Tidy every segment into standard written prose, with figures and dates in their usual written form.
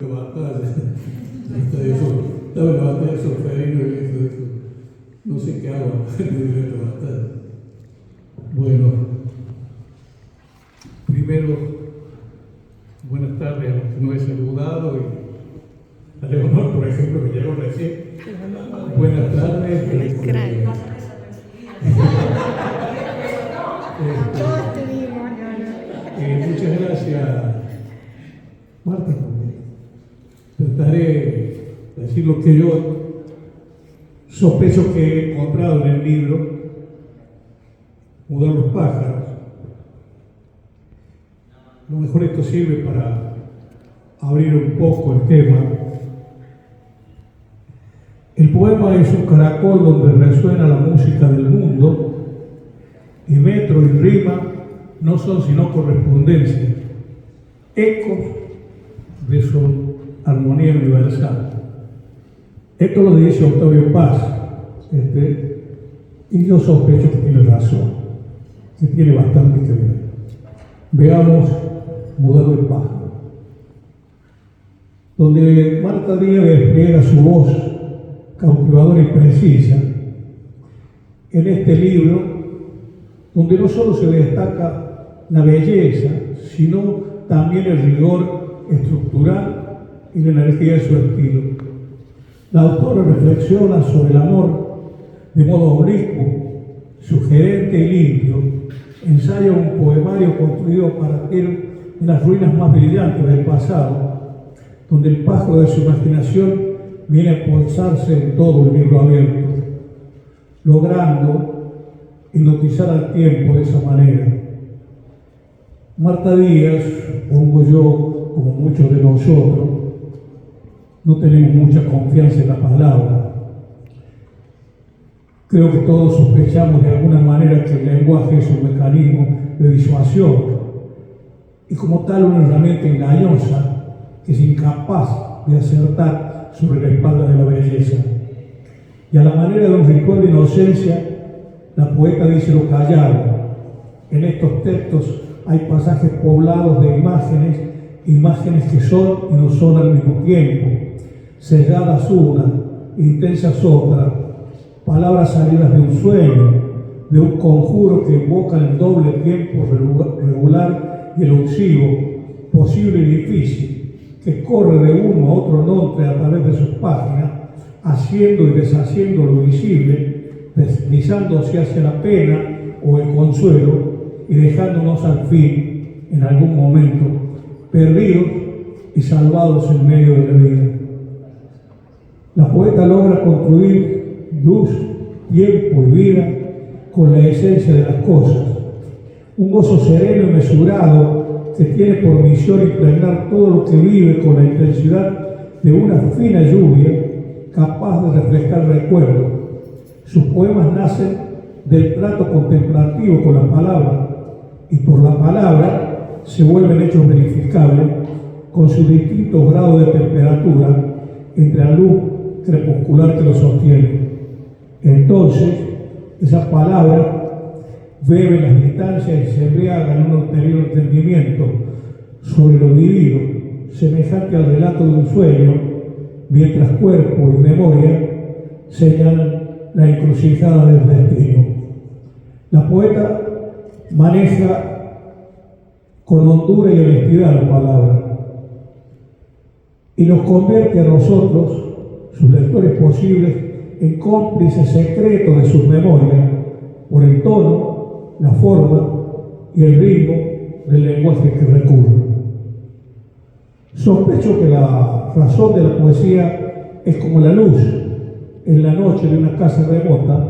batalla, estaba en la batalla de Solferino y dijo, no sé qué hago en esta batalla. Bueno, primero, buenas tardes a los que no he saludado y a Leonor, por ejemplo, que llegó recién. Buenas tardes. Muchas gracias, Marta. Trataré de decir lo que yo sospecho que he encontrado en el libro, Mudar los pájaros. A lo mejor esto sirve para abrir un poco el tema. El poema es un caracol donde resuena la música del mundo, y metro y rima no son sino correspondencia, ecos de su armonía universal. Esto lo dice Octavio Paz, y yo sospecho que tiene razón, que tiene bastante que ver. Veamos Mudar el pájaro, donde Marta Díaz despliega su voz cautivadora y precisa en este libro, donde no solo se destaca la belleza, sino también el rigor estructural y la energía de su estilo. La autora reflexiona sobre el amor de modo oblicuo, sugerente y limpio, ensaya un poemario construido a partir de las ruinas más brillantes del pasado, donde el pájaro de su imaginación viene a posarse en todo el libro abierto, logrando hipnotizar al tiempo de esa manera. Marta Díaz, pongo yo, como muchos de nosotros, no tenemos mucha confianza en la palabra. Creo que todos sospechamos de alguna manera que el lenguaje es un mecanismo de disuasión y como tal una herramienta engañosa que es incapaz de acertar sobre la espalda de la belleza. Y a la manera de un ritual de inocencia, la poeta dice lo callado. En estos textos hay pasajes poblados de imágenes que son y no son al mismo tiempo, sesgadas una, intensas otra, palabras salidas de un sueño, de un conjuro que invocan el doble tiempo regular y elusivo, posible y difícil, que corre de uno a otro nombre a través de sus páginas, haciendo y deshaciendo lo visible, deslizándose hacia la pena o el consuelo y dejándonos al fin, en algún momento, perdidos y salvados en medio de la vida. La poeta logra construir luz, tiempo y vida con la esencia de las cosas, un gozo sereno y mesurado que tiene por misión impregnar todo lo que vive con la intensidad de una fina lluvia capaz de reflejar recuerdo. Sus poemas nacen del trato contemplativo con la palabra y por la palabra se vuelven hechos verificables con sus distintos grados de temperatura entre la luz crepuscular que lo sostiene. Entonces, esa palabra bebe las distancias y se embriaga en un ulterior entendimiento sobre lo vivido, semejante al relato de un sueño, mientras cuerpo y memoria señalan la encrucijada del destino. La poeta maneja con hondura y honestidad la palabra y nos convierte a nosotros, sus lectores posibles, en cómplices secretos de sus memorias por el tono, la forma y el ritmo del lenguaje que recurre. Sospecho que la razón de la poesía es como la luz en la noche de una casa remota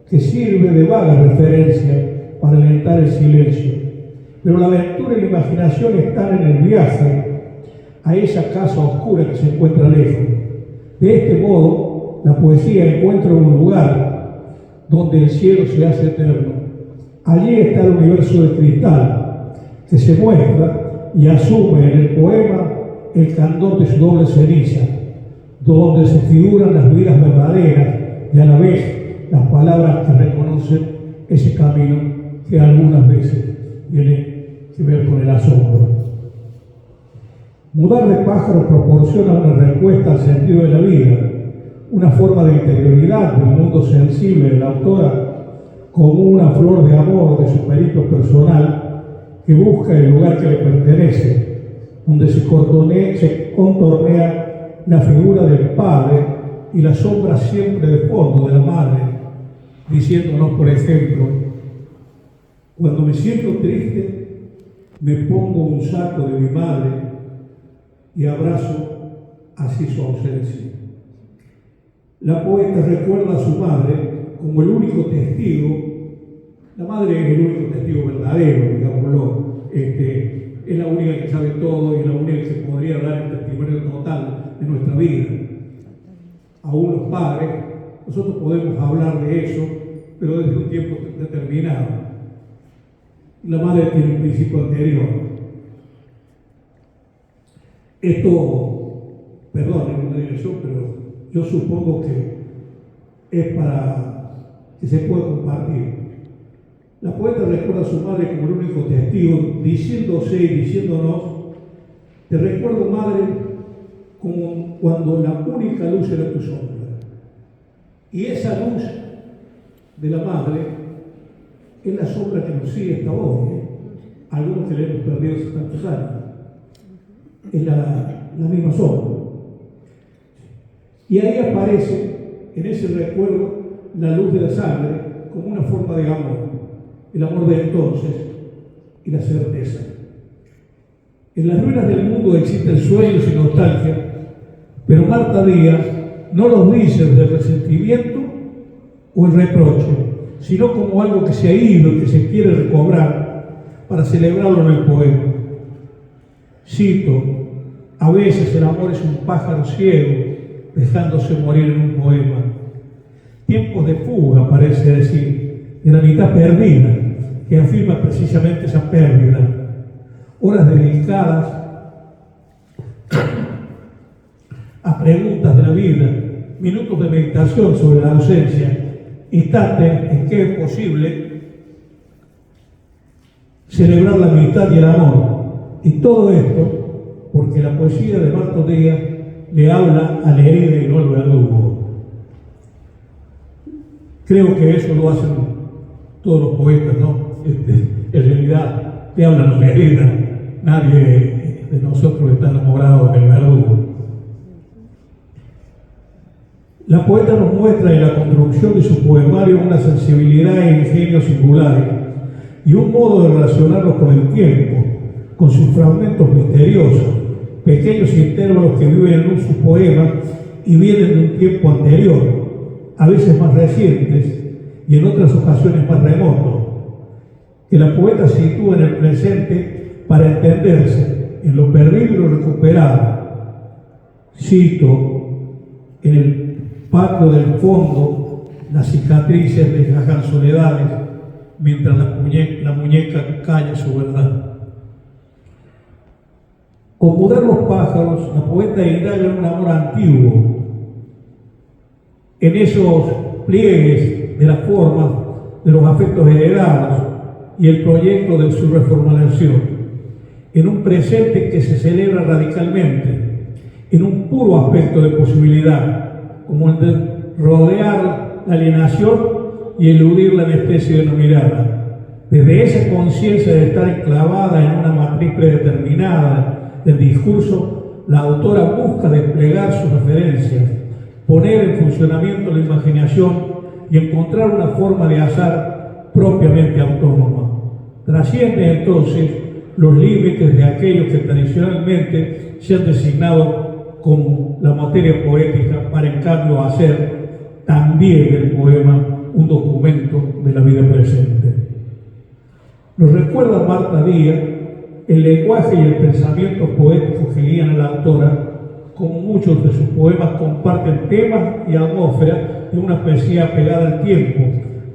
que sirve de vaga referencia para alentar el silencio. Pero la aventura y la imaginación están en el viaje a esa casa oscura que se encuentra lejos. De este modo, la poesía encuentra un lugar donde el cielo se hace eterno. Allí está el universo de cristal que se muestra y asume en el poema el candor de su doble ceniza, donde se figuran las vidas verdaderas y a la vez las palabras que reconocen ese camino que algunas veces tiene que ver con el asombro. Mudar de pájaro proporciona una respuesta al sentido de la vida, una forma de interioridad del mundo sensible de la autora, como una flor de amor de su periplo personal que busca el lugar que le pertenece, donde se contornea la figura del padre y la sombra siempre de fondo de la madre, diciéndonos, por ejemplo: cuando me siento triste, me pongo un saco de mi madre y abrazo así su ausencia. La poeta recuerda a su madre como el único testigo. La madre es el único testigo verdadero, digámoslo. Es la única que sabe todo y es la única que podría dar el testimonio total de nuestra vida. Aún los padres, nosotros podemos hablar de eso, pero desde un tiempo determinado. La madre tiene un principio anterior. Esto, perdonen una dirección, pero yo supongo que es para que se pueda compartir. La poeta recuerda a su madre como el único testigo, diciéndose y diciéndonos: te recuerdo, madre, como cuando la única luz era tu sombra. Y esa luz de la madre es la sombra que nos sigue hasta hoy. Algunos que le hemos perdido hace tantos años. Es la misma sombra. Y ahí aparece, en ese recuerdo, la luz de la sangre como una forma de amor. El amor de entonces y la certeza. En las ruinas del mundo existen sueños y nostalgia, pero Marta Díaz no los dice desde el resentimiento o el reproche, sino como algo que se ha ido y que se quiere recobrar para celebrarlo en el poema. Cito: a veces el amor es un pájaro ciego dejándose morir en un poema. Tiempos de fuga, parece decir, de la mitad perdida, que afirma precisamente esa pérdida. Horas dedicadas a preguntas de la vida, minutos de meditación sobre la ausencia, instantes en que es posible celebrar la amistad y el amor. Y todo esto porque la poesía de Marta Díaz le habla a la herida y no al verdugo. Creo que eso lo hacen todos los poetas, ¿no? En realidad te hablan a la herida. Nadie de nosotros está enamorado del verdugo. La poeta nos muestra en la construcción de su poemario una sensibilidad e ingenio singulares y un modo de relacionarnos con el tiempo, con sus fragmentos misteriosos, pequeños intervalos que viven en sus poemas y vienen de un tiempo anterior, a veces más recientes y en otras ocasiones más remotos, que la poeta sitúa en el presente para entenderse en lo perdido y lo recuperado. Cito: en el patio del fondo las cicatrices desgajan soledades mientras la muñeca calla su verdad. Con Mudar los pájaros, la poeta indaga en un amor antiguo, en esos pliegues de las formas, de los afectos heredados y el proyecto de su reformulación, en un presente que se celebra radicalmente, en un puro aspecto de posibilidad, como el de rodear la alienación y eludir la anestesia de una mirada. Desde esa conciencia de estar enclavada en una matriz predeterminada del discurso, la autora busca desplegar sus referencias, poner en funcionamiento la imaginación y encontrar una forma de azar propiamente autónoma. Trasciende entonces los límites de aquellos que tradicionalmente se han designado como la materia poética para en cambio hacer también del poema un documento de la vida presente. Nos recuerda Marta Díaz el lenguaje y el pensamiento poético que guían a la autora, como muchos de sus poemas comparten temas y atmósfera de una poesía pegada al tiempo,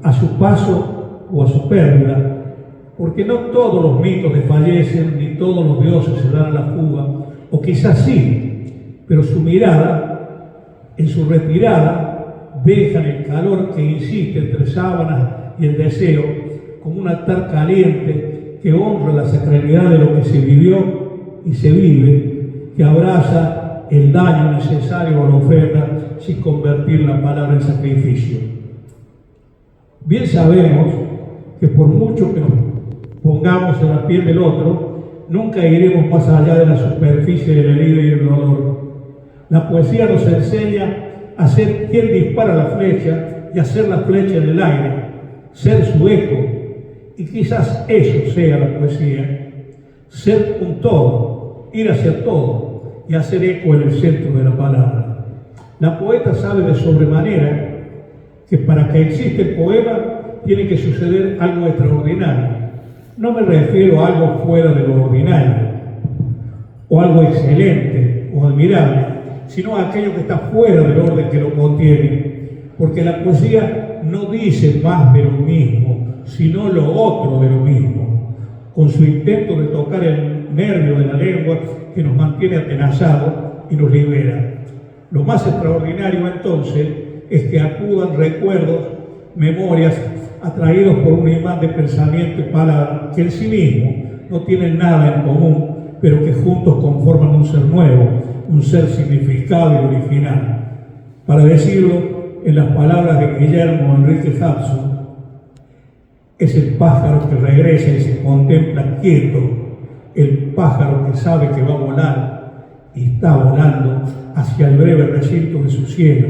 a su paso o a su pérdida, porque no todos los mitos desfallecen ni todos los dioses se dan a la fuga, o quizás sí, pero su mirada, en su retirada, dejan el calor que insiste entre sábanas y el deseo, como un altar caliente que honra la sacralidad de lo que se vivió y se vive, que abraza el daño necesario a la ofrenda sin convertir la palabra en sacrificio. Bien sabemos que por mucho que nos pongamos en la piel del otro, nunca iremos más allá de la superficie de la herida y el dolor. La poesía nos enseña a ser quien dispara la flecha y hacer la flecha en el aire, ser su eco, y quizás eso sea la poesía, ser un todo, ir hacia todo y hacer eco en el centro de la palabra. La poeta sabe de sobremanera que para que exista el poema tiene que suceder algo extraordinario. No me refiero a algo fuera de lo ordinario, o algo excelente o admirable, sino a aquello que está fuera del orden que lo contiene. Porque la poesía no dice más de lo mismo, sino lo otro de lo mismo, con su intento de tocar el nervio de la lengua que nos mantiene atenazados y nos libera. Lo más extraordinario entonces es que acudan recuerdos, memorias, atraídos por un imán de pensamiento y palabra, que en sí mismos no tienen nada en común, pero que juntos conforman un ser nuevo, un ser significado y original. Para decirlo en las palabras de Guillermo Enrique Hudson, es el pájaro que regresa y se contempla quieto, el pájaro que sabe que va a volar y está volando hacia el breve recinto de su cielo,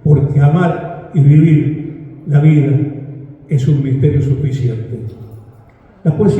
porque amar y vivir la vida es un misterio suficiente. La poesía